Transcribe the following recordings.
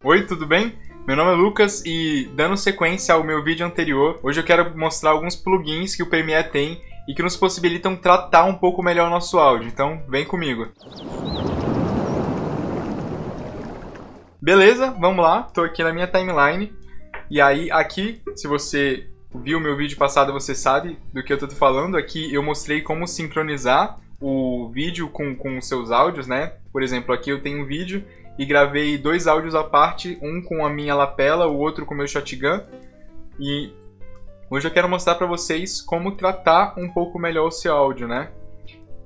Oi, tudo bem? Meu nome é Lucas e, dando sequência ao meu vídeo anterior, hoje eu quero mostrar alguns plugins que o Premiere tem e que nos possibilitam tratar um pouco melhor o nosso áudio, então vem comigo. Beleza, vamos lá, tô aqui na minha timeline e aí aqui, se você viu o meu vídeo passado, você sabe do que eu tô falando. Aqui eu mostrei como sincronizar o vídeo com os seus áudios, né? Por exemplo, aqui eu tenho um vídeo e gravei dois áudios à parte, um com a minha lapela, o outro com o meu shotgun. E hoje eu quero mostrar para vocês como tratar um pouco melhor o seu áudio, né?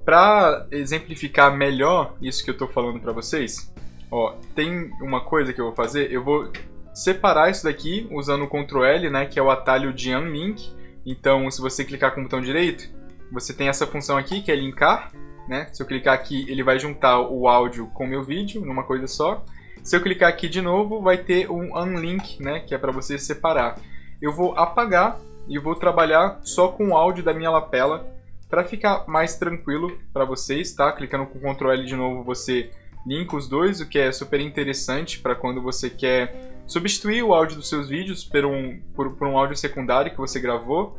Para exemplificar melhor isso que eu tô falando para vocês, ó, tem uma coisa que eu vou fazer, eu vou separar isso daqui usando o Ctrl L, né, que é o atalho de Unlink. Então, se você clicar com o botão direito, você tem essa função aqui, que é linkar, né? Se eu clicar aqui, ele vai juntar o áudio com o meu vídeo numa coisa só. Se eu clicar aqui de novo, vai ter um Unlink, né, que é para você separar. Eu vou apagar e vou trabalhar só com o áudio da minha lapela para ficar mais tranquilo para vocês, tá? Clicando com o Ctrl L de novo, você linka os dois, o que é super interessante para quando você quer substituir o áudio dos seus vídeos por um áudio secundário que você gravou.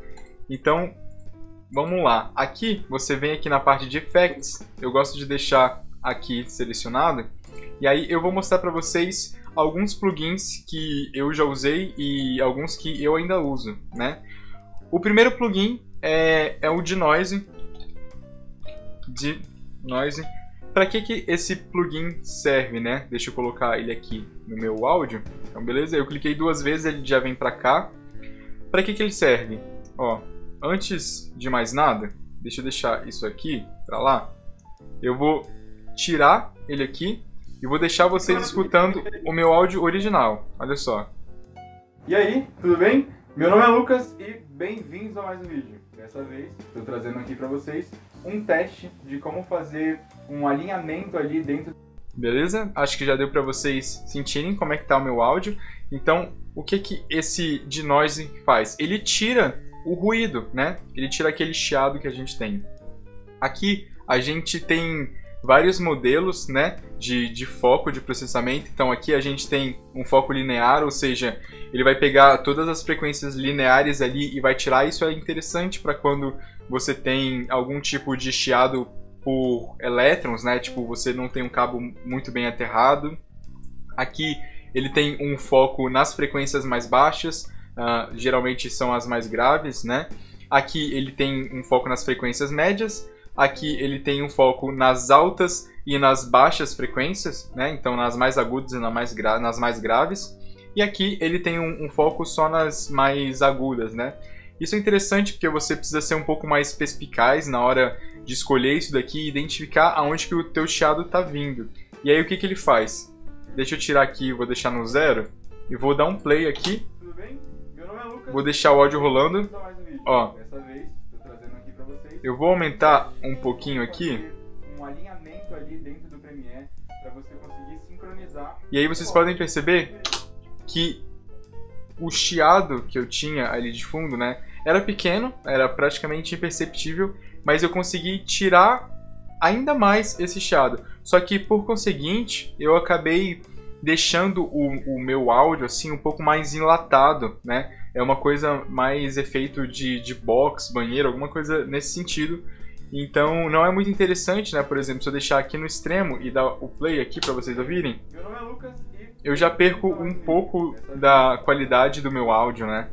Então, vamos lá. Aqui, você vem aqui na parte de Effects. Eu gosto de deixar aqui selecionado. E aí eu vou mostrar para vocês alguns plugins que eu já usei e alguns que eu ainda uso, né? O primeiro plugin é o Denoise. Para que esse plugin serve, né? Deixa eu colocar ele aqui no meu áudio. Então, beleza? Eu cliquei duas vezes, ele já vem para cá. Para que ele serve? Ó, antes de mais nada, deixa eu deixar isso aqui para lá. Eu vou tirar ele aqui e vou deixar vocês escutando o meu áudio original. Olha só. E aí, tudo bem? Meu nome é Lucas e bem-vindos a mais um vídeo. Dessa vez, estou trazendo aqui para vocês um teste de como fazer um alinhamento ali dentro. Beleza? Acho que já deu para vocês sentirem como é que tá o meu áudio. Então, o que esse Denoise faz? Ele tira o ruído, né? Ele tira aquele chiado que a gente tem. Aqui a gente tem vários modelos, né, de foco de processamento. Então aqui a gente tem um foco linear, ou seja, ele vai pegar todas as frequências lineares ali e vai tirar. Isso é interessante para quando você tem algum tipo de chiado por elétrons, né? Tipo, você não tem um cabo muito bem aterrado. Aqui ele tem um foco nas frequências mais baixas, geralmente são as mais graves, né? Aqui ele tem um foco nas frequências médias. Aqui ele tem um foco nas altas e nas baixas frequências, né? Então nas mais agudas e nas mais graves. E aqui ele tem um foco só nas mais agudas, né? Isso é interessante porque você precisa ser um pouco mais perspicaz na hora de escolher isso daqui e identificar aonde que o teu chiado está vindo. E aí o que ele faz? Deixa eu tirar aqui, vou deixar no 0 e vou dar um play aqui. Tudo bem? Meu nome é Lucas. Vou deixar o áudio rolando. Ó. Eu vou aumentar um pouquinho aqui. Um alinhamento ali dentro do Premiere para você conseguir sincronizar. E aí vocês podem perceber que o chiado que eu tinha ali de fundo, né, era pequeno, era praticamente imperceptível, mas eu consegui tirar ainda mais esse chiado. Só que por conseguinte, eu acabei deixando o meu áudio assim um pouco mais enlatado, né? É uma coisa mais efeito de box, banheiro, alguma coisa nesse sentido. Então não é muito interessante, né? Por exemplo, se eu deixar aqui no extremo e dar o play aqui para vocês ouvirem, meu nome é Lucas e eu já perco um pouco da qualidade do meu áudio, né?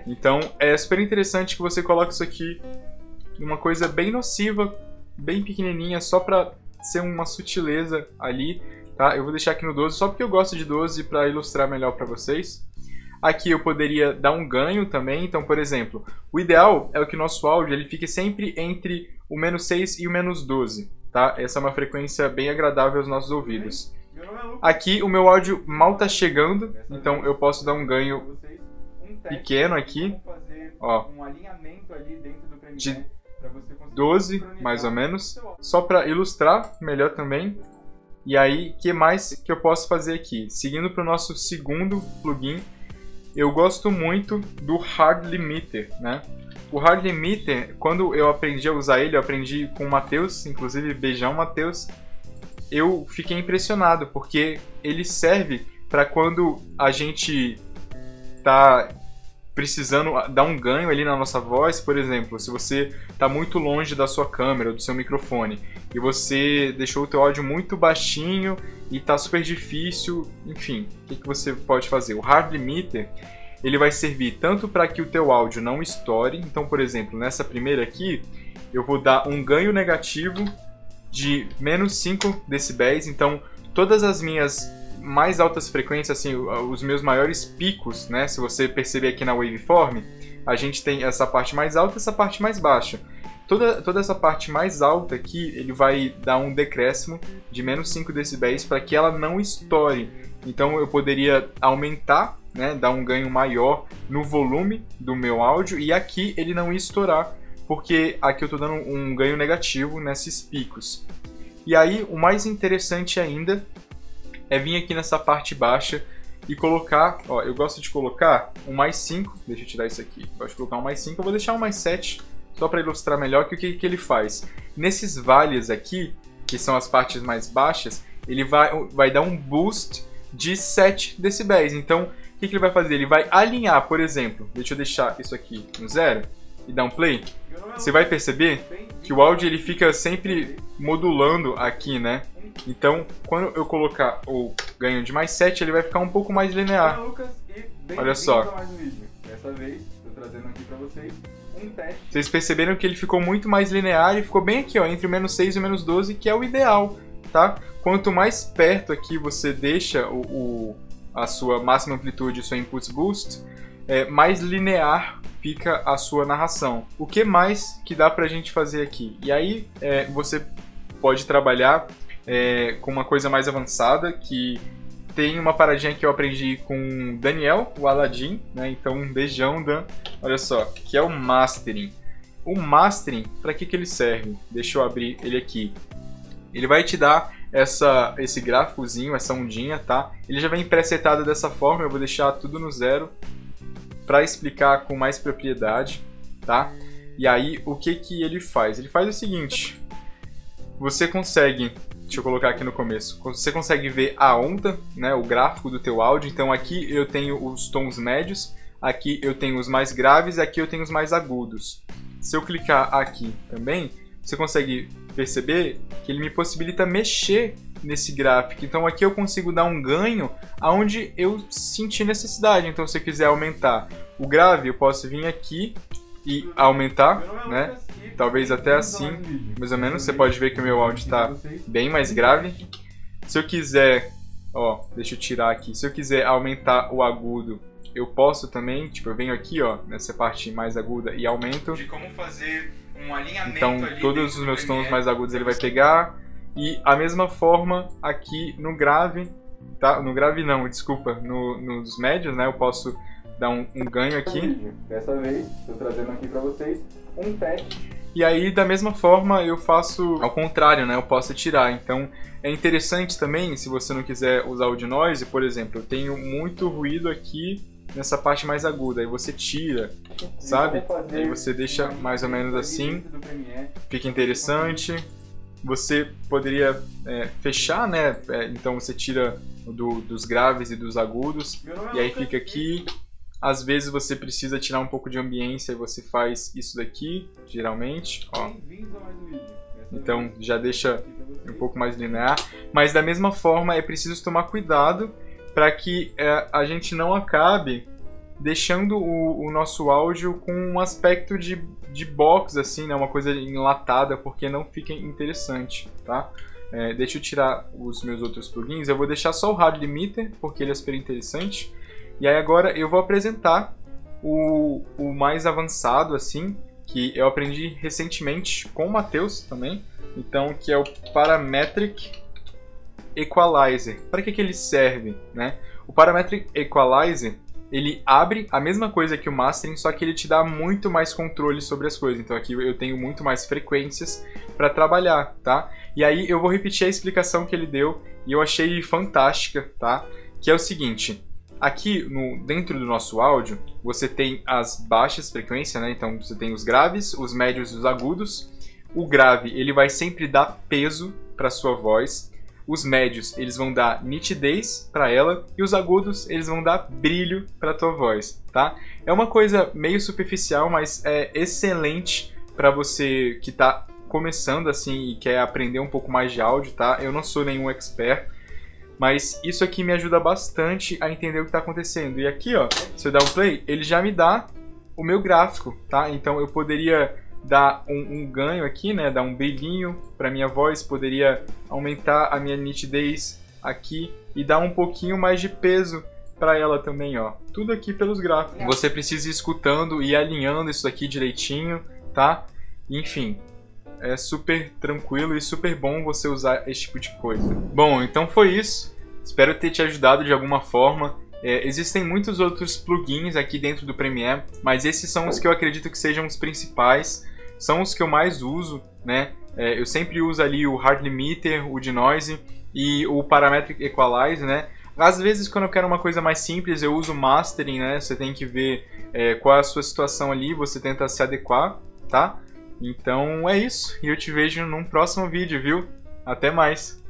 Então é super interessante que você coloque isso aqui numa coisa bem nociva, bem pequenininha, só para ser uma sutileza ali, tá? Eu vou deixar aqui no 12 só porque eu gosto de 12 para ilustrar melhor para vocês. Aqui eu poderia dar um ganho também. Então, por exemplo, o ideal é que o nosso áudio ele fique sempre entre o -6 e o -12, tá? Essa é uma frequência bem agradável aos nossos ouvidos. Aqui o meu áudio mal está chegando, então eu posso dar um ganho pequeno aqui, ó, de 12 mais ou menos, só para ilustrar melhor também. E aí, o que mais que eu posso fazer aqui? Seguindo para o nosso segundo plugin, eu gosto muito do Hard Limiter, né? O Hard Limiter, quando eu aprendi a usar ele, eu aprendi com o Matheus, inclusive beijão Matheus, eu fiquei impressionado, porque ele serve para quando a gente tá precisando dar um ganho ali na nossa voz. Por exemplo, se você está muito longe da sua câmera, do seu microfone, e você deixou o teu áudio muito baixinho e está super difícil, enfim, o que você pode fazer? O Hard Limiter, ele vai servir tanto para que o teu áudio não estoure. Então, por exemplo, nessa primeira aqui, eu vou dar um ganho negativo de menos 5 decibéis. Então, todas as minhas mais altas frequências, assim, os meus maiores picos, né? Se você perceber aqui na waveform, a gente tem essa parte mais alta e essa parte mais baixa. Toda essa parte mais alta aqui, ele vai dar um decréscimo de menos 5 decibéis para que ela não estoure. Então eu poderia aumentar, né, dar um ganho maior no volume do meu áudio, e aqui ele não ia estourar, porque aqui eu estou dando um ganho negativo nesses picos. E aí o mais interessante ainda é vir aqui nessa parte baixa e colocar, ó, eu gosto de colocar um mais 5, deixa eu tirar isso aqui, eu gosto de colocar um mais 5, eu vou deixar um mais 7, só para ilustrar melhor que o que ele faz. Nesses vales aqui, que são as partes mais baixas, ele vai dar um boost de 7 decibéis. Então, o que ele vai fazer? Ele vai alinhar, por exemplo, deixa eu deixar isso aqui no 0 e dar um play. Você vai perceber que o áudio ele fica sempre modulando aqui, né? Então, quando eu colocar o ganho de mais 7, ele vai ficar um pouco mais linear. Olha só. Dessa vez, estou trazendo aqui para vocês um teste. Vocês perceberam que ele ficou muito mais linear e ficou bem aqui, ó, entre o menos 6 e o menos 12, que é o ideal, tá? Quanto mais perto aqui você deixa a sua máxima amplitude, sua input boost, mais linear fica a sua narração. O que mais que dá pra gente fazer aqui? E aí você pode trabalhar com uma coisa mais avançada, que tem uma paradinha que eu aprendi com Daniel, o Aladdin, né? Então um beijão, Dan. Olha só, que é o mastering. O mastering, para que ele serve? Deixa eu abrir ele aqui. Ele vai te dar esse gráficozinho, essa ondinha, tá? Ele já vem pré-setado dessa forma, eu vou deixar tudo no 0 para explicar com mais propriedade, tá? E aí, o que ele faz? Ele faz o seguinte, você consegue, deixa eu colocar aqui no começo, você consegue ver a onda, né, o gráfico do teu áudio. Então aqui eu tenho os tons médios, aqui eu tenho os mais graves e aqui eu tenho os mais agudos. Se eu clicar aqui também, você consegue perceber que ele me possibilita mexer nesse gráfico. Então aqui eu consigo dar um ganho aonde eu sentir necessidade. Então se eu quiser aumentar o grave, eu posso vir aqui e aumentar, né? Talvez até assim, mais ou menos. Você pode ver que o meu áudio está bem mais grave. Se eu quiser, ó, deixa eu tirar aqui. Se eu quiser aumentar o agudo, eu posso também. Tipo, eu venho aqui, ó, nessa parte mais aguda e aumento. De como fazer um alinhamento. Então, todos os meus tons mais agudos ele vai pegar. E a mesma forma aqui no grave, tá? No grave não, desculpa, nos médios, né? Eu posso dar um ganho aqui. Dessa vez, estou trazendo aqui para vocês um teste. E aí, da mesma forma, eu faço ao contrário, né? Eu posso tirar. Então, é interessante também, se você não quiser usar o de noise, por exemplo, eu tenho muito ruído aqui nessa parte mais aguda. Aí você tira, sabe? Aí você deixa mais ou menos assim. Fica interessante. Você poderia fechar, né? Então você tira dos graves e dos agudos. E aí fica aqui. Às vezes você precisa tirar um pouco de ambiência e você faz isso daqui, geralmente, ó. Então já deixa um pouco mais linear. Mas da mesma forma é preciso tomar cuidado para que a gente não acabe deixando o nosso áudio com um aspecto de box, assim, né? Uma coisa enlatada, porque não fica interessante, tá? Deixa eu tirar os meus outros plugins. Eu vou deixar só o Hard Limiter, porque ele é super interessante. E aí agora eu vou apresentar o mais avançado, assim, que eu aprendi recentemente com o Matheus também. Então, que é o Parametric Equalizer. Para que ele serve, né? O Parametric Equalizer, ele abre a mesma coisa que o Mastering, só que ele te dá muito mais controle sobre as coisas. Então aqui eu tenho muito mais frequências para trabalhar, tá? E aí eu vou repetir a explicação que ele deu e eu achei fantástica, tá? Que é o seguinte... Aqui dentro do nosso áudio, você tem as baixas frequências, né? Então você tem os graves, os médios e os agudos. O grave, ele vai sempre dar peso para sua voz. Os médios, eles vão dar nitidez para ela, e os agudos, eles vão dar brilho para tua voz, tá? É uma coisa meio superficial, mas é excelente para você que tá começando assim e quer aprender um pouco mais de áudio, tá? Eu não sou nenhum expert, mas isso aqui me ajuda bastante a entender o que está acontecendo. E aqui, ó, se eu dar um play, ele já me dá o meu gráfico, tá? Então eu poderia dar um ganho aqui, né? Dar um brilhinho para minha voz, poderia aumentar a minha nitidez aqui e dar um pouquinho mais de peso para ela também, ó. Tudo aqui pelos gráficos. Você precisa ir escutando e alinhando isso aqui direitinho, tá? Enfim, é super tranquilo e super bom você usar esse tipo de coisa. Bom, então foi isso. Espero ter te ajudado de alguma forma. Existem muitos outros plugins aqui dentro do Premiere, mas esses são os que eu acredito que sejam os principais. São os que eu mais uso, né? Eu sempre uso ali o Hard Limiter, o Denoise e o Parametric Equalize, né? Às vezes, quando eu quero uma coisa mais simples, eu uso o Mastering, né? Você tem que ver qual é a sua situação ali, você tenta se adequar, tá? Então é isso, e eu te vejo num próximo vídeo, viu? Até mais!